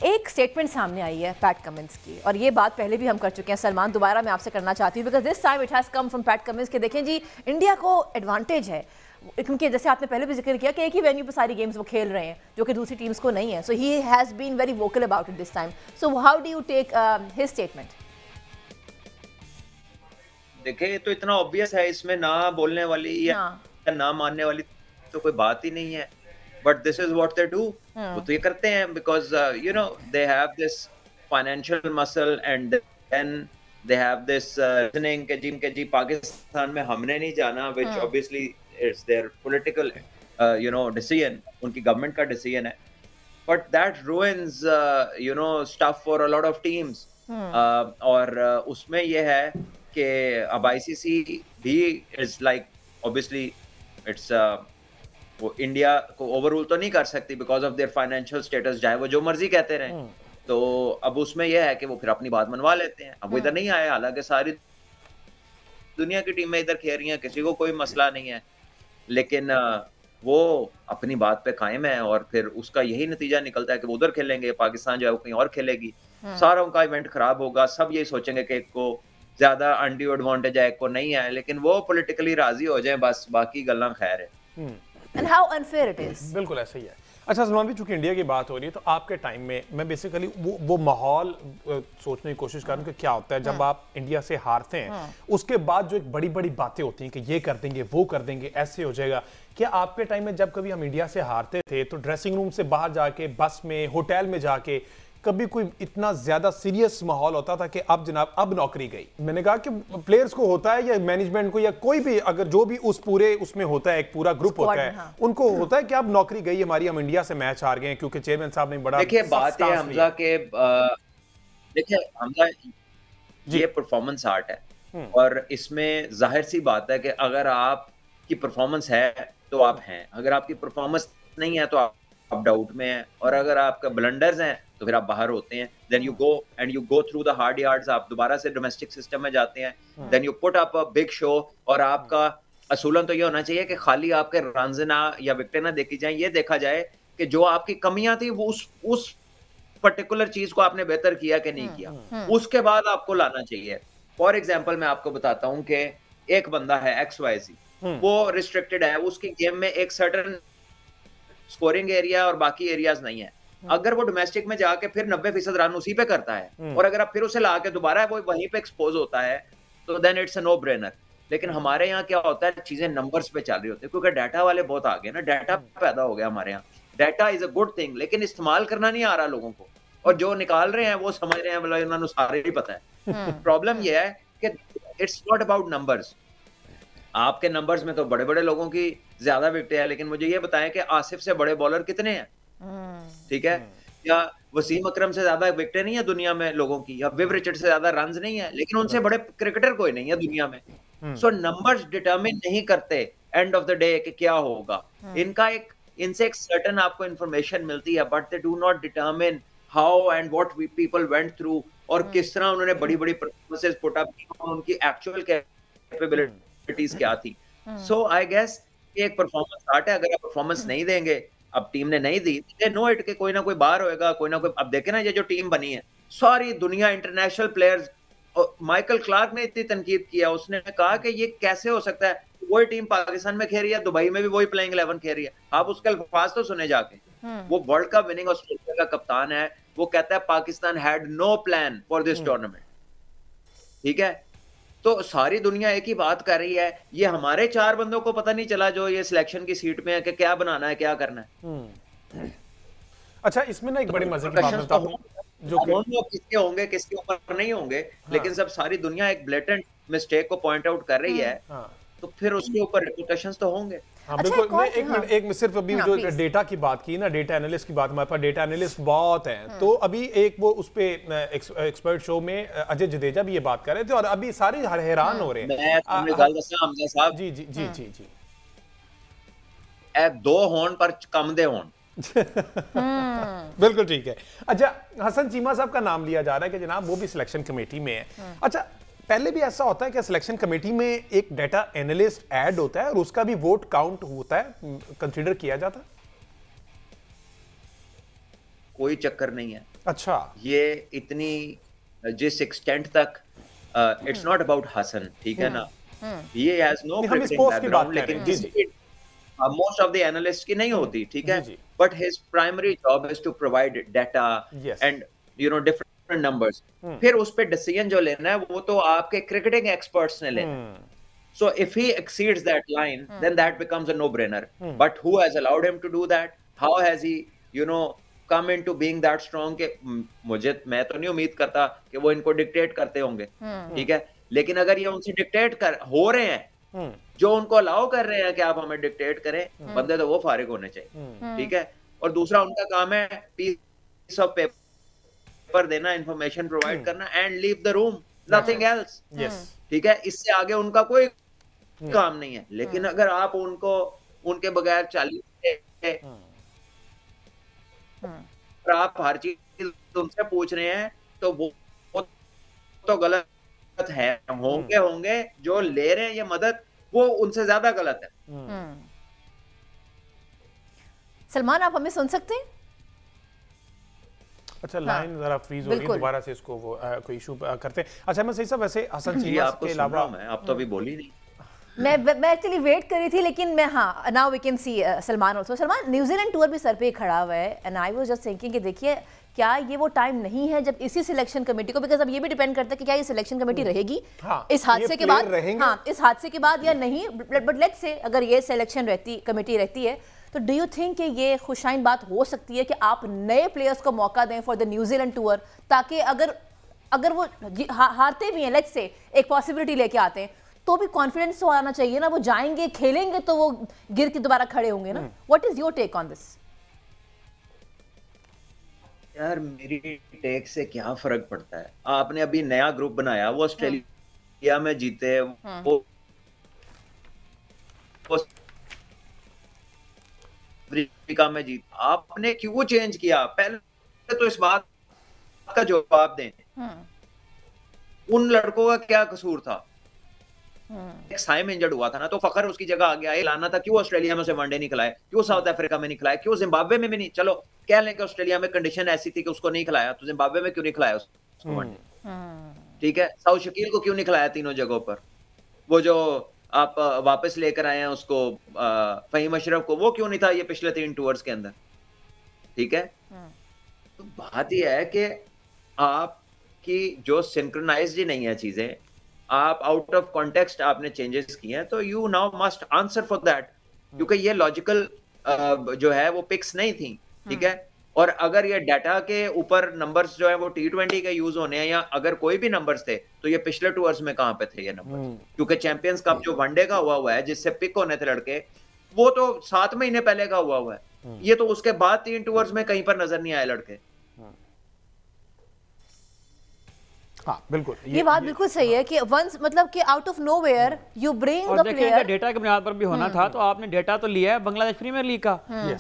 एक स्टेटमेंट सामने आई है पैट कमिंस की, और ये बात पहले भी हम कर चुके हैं। सलमान, दोबारा मैं आपसे करना चाहती हूँ because this time it has come from PAT Cummins कि देखें जी, इंडिया को एडवांटेज है क्योंकि जैसे आपने पहले भी जिक्र किया कि एक ही वेन्यू पर सारी गेम्स वो खेल रहे हैं जो कि दूसरी टीम्स को नहीं है। So he has been very vocal about it this time. So how do you take his statement? देखिए, ये तो इतना ऑब्वियस है, इसमें ना बोलने वाली या ना मानने वाली तो कोई बात ही नहीं है। But this is what they do. वो तो ये करते हैं because you know they have this financial muscle and then they have this reasoning के जी पाकिस्तान में हमने नहीं जाना, which obviously it's their political you know decision, उनकी गवर्नमेंट का डिसीजन है। But that ruins you know stuff for a lot of teams. और उसमें ये है कि अब आईसीसी भी इज लाइक ऑब्वियसली इट्स वो इंडिया को ओवररूल तो नहीं कर सकती because of their financial status, चाहे वो जो मर्जी कहते रहें। तो अब उसमें यह है कि वो फिर अपनी बात मनवा लेते हैं। अब वो इधर नहीं आए, हालांकि सारी दुनिया की टीमें इधर खेल रही हैं, किसी को कोई मसला नहीं है, लेकिन वो अपनी बात पे कायम है और फिर उसका यही नतीजा निकलता है कि वो उधर खेलेंगे, पाकिस्तान जो है वो कहीं और खेलेगी, सारा उनका इवेंट खराब होगा। सब ये सोचेंगे कि एक को ज्यादा अनड्यू एडवांटेज है, एक को नहीं है, लेकिन वो पॉलिटिकली राजी हो जाए बस, बाकी गल्ला खैर है। And how unfair it is. बिल्कुल ऐसे ही है। अच्छा सलमान भी, चूंकि इंडिया की बात हो रही है तो आपके टाइम में मैं बेसिकली वो माहौल सोचने की कोशिश कर रहा हूँ कि क्या होता है जब आप इंडिया से हारते हैं, उसके बाद जो एक बड़ी बड़ी बातें होती हैं कि ये कर देंगे, वो कर देंगे, ऐसे हो जाएगा। क्या आपके टाइम में जब कभी हम इंडिया से हारते थे तो ड्रेसिंग रूम से बाहर जाके, बस में, होटल में जाके कभी कोई इतना ज्यादा सीरियस माहौल होता था कि अब जनाब अब नौकरी गई? मैंने कहा कि प्लेयर्स को होता है या मैनेजमेंट को या कोई भी, अगर जो भी उस पूरे उसमें होता है, एक पूरा ग्रुप होता है, उनको होता है कि अब नौकरी गई हमारी, हम इंडिया से मैच हार गए क्योंकि चेयरमैन साहब ने बड़ा। देखिए बात है हमजा के, देखिए हमजा ये परफॉर्मेंस आर्ट है और इसमें जाहिर सी बात है कि अगर आपकी परफॉर्मेंस है तो आप हैं, अगर आपकी परफॉर्मेंस नहीं है तो आप डाउट में हैं, और अगर आपका ब्लंडर्स हैं तो फिर आप बाहर होते हैं। Then you go through the hard yards, आप दोबारा से डोमेस्टिक सिस्टम में जाते हैं, then you put up a big show. और आपका असूलन तो ये होना चाहिए कि खाली आपके रन्स ना या विकेटें ना देखी जाए, ये देखा जाए कि जो आपकी कमियां थी वो उस पर्टिकुलर चीज को आपने बेहतर किया कि नहीं किया, उसके बाद आपको लाना चाहिए। फॉर एग्जाम्पल मैं आपको बताता हूँ कि एक बंदा है XYZ, वो रिस्ट्रिक्टेड है, उसकी गेम में एक सर्टेन स्कोरिंग एरिया और बाकी एरियाज नहीं है। अगर वो डोमेस्टिक में जाके फिर 90% रन उसी पे करता है और अगर आप फिर उसे लाके दोबारा वो वहीं पे एक्सपोज होता है तो then it's a no brainer. लेकिन हमारे यहाँ क्या होता है, चीजें नंबर्स पे चल रही होती है क्योंकि डाटा वाले बहुत आ गए ना, डाटा पैदा हो गया हमारे यहाँ। Data is a good thing, लेकिन इस्तेमाल करना नहीं आ रहा लोगों को, और जो निकाल रहे हैं वो समझ रहे हैं मतलब इन्होंने सारे ही पता है। प्रॉब्लम ये है कि इट्स नॉट अबाउट नंबर्स। आपके नंबर्स में तो बड़े बड़े लोगों की ज्यादा विकेटें हैं, लेकिन मुझे ये बताएं कि आसिफ से बड़े बॉलर कितने हैं? ठीक है, या वसीम अकरम से ज्यादा विकेटें नहीं है दुनिया में लोगों की, या विव रिचर्ड से ज्यादा रन्स नहीं है, लेकिन उनसे बड़े क्रिकेटर कोई नहीं है दुनिया में। सो नंबर्स डिटरमिन नहीं करते एंड ऑफ द डे कि क्या होगा। इनसे एक सर्टेन आपको इंफॉर्मेशन मिलती है, but they do not determine how and what people went through, और किस तरह उन्होंने बड़ी बड़ी परफॉर्मेंसेस पुट अप की, उनकी एक्चुअल कैपेबिलिटीज क्या थी। सो आई गेस एक परफॉर्मेंस आर्ट है, अगर आप परफॉर्मेंस नहीं देंगे, अब टीम ने नहीं दी, दे नो इट के कोई ना कोई बाहर होएगा, कोई ना कोई। अब देखे ना ये जो टीम बनी है, सारी दुनिया इंटरनेशनल प्लेयर्स, और माइकल क्लार्क ने इतनी तनकीद किया, उसने कहा कि ये कैसे हो सकता है, वही टीम पाकिस्तान में खेल रही है, दुबई में भी वही प्लेइंग 11 खेल रही है। आप उसके अल्फाज तो सुने जाके। वो वर्ल्ड कप विनिंग ऑस्ट्रेलिया का कप्तान है, वो कहता है Pakistan had no plan for this tournament. ठीक है, तो सारी दुनिया एक ही बात कर रही है, ये हमारे 4 बंदों को पता नहीं चला जो ये सिलेक्शन की सीट पे है कि क्या बनाना है, क्या करना है। अच्छा, इसमें ना एक बड़ी मजे की बात बताता हूं, जो किसके होंगे किसके ऊपर नहीं होंगे, लेकिन जब सारी दुनिया एक ब्लेटेंट मिस्टेक को पॉइंट आउट कर रही है तो फिर उसके ऊपर रिपरकशंस तो होंगे। हाँ बिल्कुल। मैं एक मिनट सिर्फ अभी जो डेटा की बात की ना, डेटा एनालिस्ट की बात, हमारे पास डेटा एनालिस्ट बहुत हैं। तो अभी एक वो उस पे एक्सपर्ट शो में अजय जडेजा भी ये बात कर रहे थे और अभी सारे हैरान हो रहे हैं। जी जी जी जी जी, दो होन पर कम दे होन। बिल्कुल ठीक है। अच्छा, हसन चीमा साहब का नाम लिया जा रहा है कि जनाब वो भी सिलेक्शन कमेटी में है। अच्छा, पहले भी ऐसा होता है कि सिलेक्शन कमेटी में एक डाटा एनालिस्ट ऐड होता है और उसका भी वोट काउंट होता है, कंसीडर किया जाता है? कोई चक्कर नहीं है। अच्छा, ये इतनी जिस एक्सटेंट तक इट्स नॉट अबाउट हसन, ठीक है ना, ये हैज नो हम इस क्रिकेटिंग पोस्ट की बात बैकग्राउंड, कर रहे लेकिन हैं। जी किसी जी। की मोस्ट ऑफ द एनालिस्ट की नहीं होती, ठीक है, जी जी। But his primary job is to provide data Yes. And different numbers. फिर उस पे डिसीजन जो लेना है वो तो आपके क्रिकेटिंग एक्सपर्ट्स ने लेना है। So if he exceeds that line, then that becomes a no-brainer. But who has allowed him to do that? How has he, come into being that strong? कि मैं तो नहीं उम्मीद करता कि वो इनको डिक्टेट करते होंगे, ठीक है? लेकिन अगर ये उनसे डिक्टेट हो रहे हैं, जो उनको अलाउ कर रहे हैं कि आप हमें डिक्टेट करें, बंदे तो वो फारिग होने चाहिए, ठीक है? और दूसरा उनका काम है पीस ऑफ पेपर देना, इंफॉर्मेशन प्रोवाइड करना and leave the room, nothing else, ठीक है? इससे आगे उनका कोई काम नहीं है। लेकिन अगर आप उनके बगैर चालिए और आप हर चीज उनसे पूछ रहे हैं, तो वो तो गलत है। होंगे जो ले रहे हैं ये मदद, वो उनसे ज्यादा गलत है। सलमान, आप हमें सुन सकते हैं? अच्छा, लाइन जरा फ्रीज हो रही है, दोबारा से इसको वो कोई इशू करते हैं। अच्छा, मैं सही सब वैसे हसन चीमा के अलावा आप तो अभी बोली नहीं। मैं एक्चुअली वेट कर रही थी, लेकिन मैं now we can see Salman also. Salman, New Zealand tour भी सर पे खड़ा हुआ है and I was just thinking कि देखिए क्या ये वो टाइम नहीं है जब इसी सिलेक्शन कमेटी को, बिकॉज अब ये भी डिपेंड करता है कि क्या ये सिलेक्शन कमेटी रहेगी इस हादसे के बाद, इस हादसे के बाद या नहीं। बट लेट्स से अगर ये सिलेक्शन कमेटी रहती है, तो डू यू थिंक कि ये खुशाइन बात हो सकती है कि आप नए प्लेयर्स को मौका दें फॉर द न्यूजीलैंड टूर, ताकि अगर वो हारते भी हैं, लेट्स से एक पॉसिबिलिटी लेके आते हैं, तो भी कॉन्फिडेंस तो आना चाहिए ना, वो जाएंगे खेलेंगे तो वो गिर के दोबारा खड़े होंगे ना। What is your take on this? यार, मेरी टेक से क्या फर्क पड़ता है? आपने अभी नया ग्रुप बनाया, वो ऑस्ट्रेलिया में जीते, वो अफ्रीका में जीते, आपने क्यों चेंज किया? पहले तो इस बात का जवाब दें, उन लड़कों का क्या कसूर था? एक साइम इंजर्ड हुआ था ना, तो फखर उसकी जगह आ गया। ये लाना था, क्यों ऑस्ट्रेलिया में उसे वनडे नहीं खिलाया, क्यों साउथ अफ्रीका में नहीं खिलाया, क्यों जिम्बाब्वे में भी नहीं? चलो कह लें कि ऑस्ट्रेलिया में कंडीशन ऐसी थी कि उसको नहीं खिलाया, तो जिम्बाब्वे में क्यों नहीं खिलाया उसको वनडे? ठीक है, साउथ शकील को क्यों नहीं खिलाया तीनों जगहों पर? वो जो आप वापस लेकर आए हैं उसको, फहीम अशरफ को, वो क्यों नहीं था ये पिछले 3 टूर्स के अंदर? ठीक है, तो बात यह है कि आपकी जो सिंक्रोनाइज्ड ही नहीं है चीजें, आप आउट ऑफ कॉन्टेक्स्ट आपने चेंजेस किए हैं, तो you now must answer for that, क्योंकि ये लॉजिकल जो है वो पिक्स नहीं थी, ठीक है? और अगर ये डाटा के ऊपर नंबर्स जो है वो T20 के यूज होने हैं, या अगर कोई भी नंबर्स थे, तो ये पिछले टूर्स में कहां पे थे ये नंबर्स? क्योंकि चैंपियंस कप जो वनडे का हुआ है, जिससे पिक होने थे लड़के, वो तो 7 महीने पहले का हुआ है। ये तो उसके बाद 3 टूर्स में कहीं पर नजर नहीं आए लड़के। हाँ, बिल्कुल, ये बात बिल्कुल सही है कि वंस, मतलब कि out of nowhere you bring the player. Data की बुनियाद पर भी होना था, तो आपने डेटा तो लिया है बांग्लादेश प्रीमियर लीग का।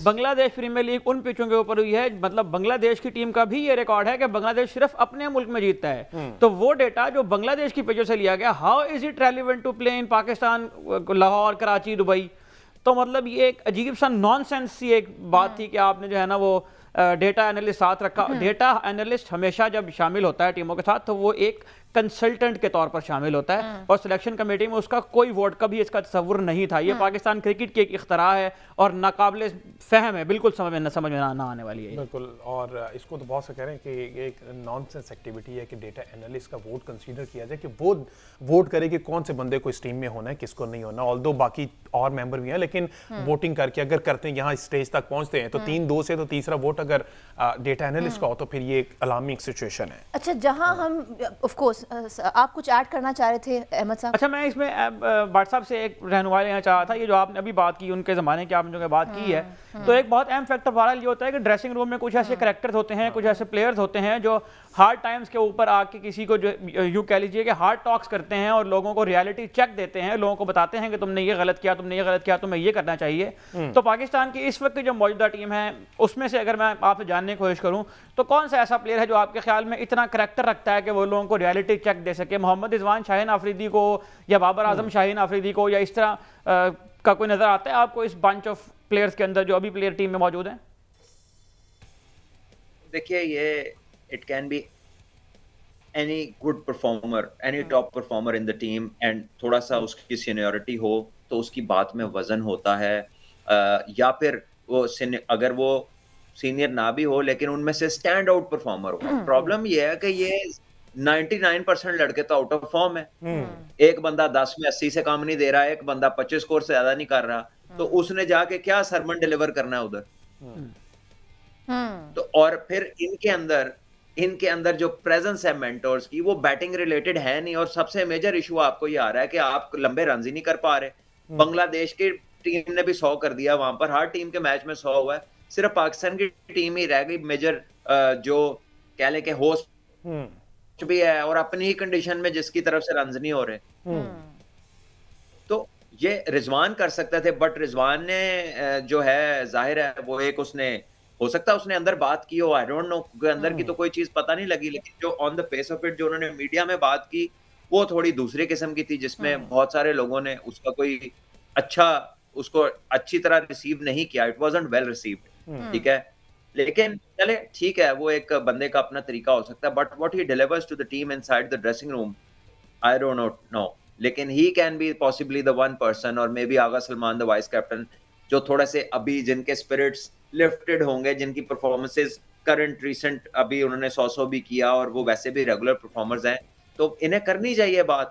बांग्लादेश प्रीमियर लीग उन पिचों के ऊपर हुई है, मतलब बांग्लादेश की टीम का भी ये रिकॉर्ड है कि बांग्लादेश सिर्फ अपने मुल्क में जीतता है। तो वो डेटा जो बांग्लादेश की पिचों से लिया गया, how is it relevant to play in Pakistan, Lahore, Karachi, Dubai? तो मतलब ये एक अजीब सा नॉनसेंस सी एक बात थी कि आपने जो है ना वो डेटा एनालिस्ट साथ रखा। डेटा एनालिस्ट हमेशा जब शामिल होता है टीमों के साथ, तो वो एक कंसल्टेंट के तौर पर शामिल होता है, और सिलेक्शन कमेटी में उसका कोई वोट कभी इसका तस्वुर नहीं था। ये पाकिस्तान क्रिकेट की एक इख्तरा है और नाकाबिले फहम है, बिल्कुल समझ में ना आने वाली है। बिल्कुल, और इसको तो बहुत से कह रहे हैं कि एक नॉनसेंस एक्टिविटी है कि डेटा एनालिस्ट का वोट कंसीडर किया जाए, कि वो वोट करे कि कौन से बंदे को इस टीम में होना है, किसको नहीं होना। ऑल्दो बाकी और मेंबर भी हैं, लेकिन वोटिंग करके अगर करते हैं, यहाँ स्टेज तक पहुंचते हैं, तो 3-2 से तो तीसरा वोट अगर डेटा एनालिस्ट का हो, तो फिर ये एक अलार्मिंग सिचुएशन है। अच्छा, जहां हम ऑफ कोर्स, आप कुछ ऐड करना चाह रहे थे अहमद साहब? अच्छा, मैं इसमें व्हाट्सएप से एक रहनुमाई लेना चाह रहा था। ये जो आपने अभी बात की, उनके ज़माने की आपने जो बात की है, तो एक बहुत अहम फैक्टर बहरहाल ये होता है कि ड्रेसिंग रूम में कुछ ऐसे कैरेक्टर्स होते हैं, कुछ ऐसे प्लेयर्स होते हैं जो हार्ड टाइम्स के ऊपर आके किसी को जो यूँ कह लीजिए कि हार्ड टॉक्स करते हैं और लोगों को रियलिटी चेक देते हैं, लोगों को बताते हैं कि तुमने ये गलत किया, तुमने ये गलत किया, तुम्हें ये करना चाहिए। तो पाकिस्तान की इस वक्त की जो मौजूदा टीम है, उसमें से अगर मैं आपसे जानने की कोशिश करूँ, तो कौन सा ऐसा प्लेयर है जो आपके ख्याल में इतना करैक्टर रखता है कि वो लोगों को रियलिटी चेक दे सके? मोहम्मद रिजवान शाहीन आफरीदी को, या बाबर आजम शाहीन आफरीदी को, या इस तरह का कोई नजर आता है आपको इस बंच ऑफ प्लेयर्स के अंदर जो अभी प्लेयर टीम में मौजूद हैं? देखिए, ये it can be any good performer, any top performer in the team, and थोड़ा सा उसकी सीनियरिटी हो तो उसकी बात में वजन होता है, या फिर वो अगर वो सीनियर ना भी हो लेकिन उनमें से स्टैंड आउट परफॉर्मर हो। प्रॉब्लम ये है कि ये 99% लड़के तो आउट ऑफ फॉर्म है। एक बंदा 10 में 80 से काम नहीं दे रहा है, एक बंदा 25 स्कोर से ज्यादा नहीं कर रहा, तो उसने जाके क्या सरमन डिलीवर करना है उधर। तो और फिर इनके अंदर जो प्रेजेंस है मेंटोर्स की, वो बैटिंग रिलेटेड है नहीं, और सबसे मेजर इशू आपको ये आ रहा है कि आप लंबे रन ही नहीं कर पा रहे। बांग्लादेश की टीम ने भी 100 कर दिया, वहां पर हर टीम के मैच में 100 हुआ है, सिर्फ पाकिस्तान की टीम ही रह गई मेजर, जो कह ले के होस्ट भी है और अपनी ही कंडीशन में जिसकी तरफ से रन नहीं हो रहे। तो ये रिजवान कर सकते थे, बट रिजवान ने जो है जाहिर है वो एक उसने हो सकता है उसने अंदर बात की हो, आई डोंट नो, क्योंकि अंदर की तो कोई चीज पता नहीं लगी, लेकिन जो on the face of it जो उन्होंने मीडिया में बात की वो थोड़ी दूसरे किस्म की थी, जिसमें बहुत सारे लोगों ने उसका कोई उसको अच्छी तरह रिसीव नहीं किया। इट वाजंट वेल रिसीव्ड, ठीक है, लेकिन चले ठीक है, वो एक बंदे का अपना तरीका हो सकता है, but what he delivers to the team inside the dressing room, I don't know, लेकिन he can be possibly the one person, और maybe Agha Salman the vice captain, जो थोड़े से अभी जिनके स्पिरिट्स लिफ्टेड होंगे, जिनकी परफॉर्मेंसेस करंट रिसेंट अभी उन्होंने 100 भी किया और वो वैसे भी रेगुलर परफॉर्मर्स हैं, तो इन्हें करनी चाहिए बात।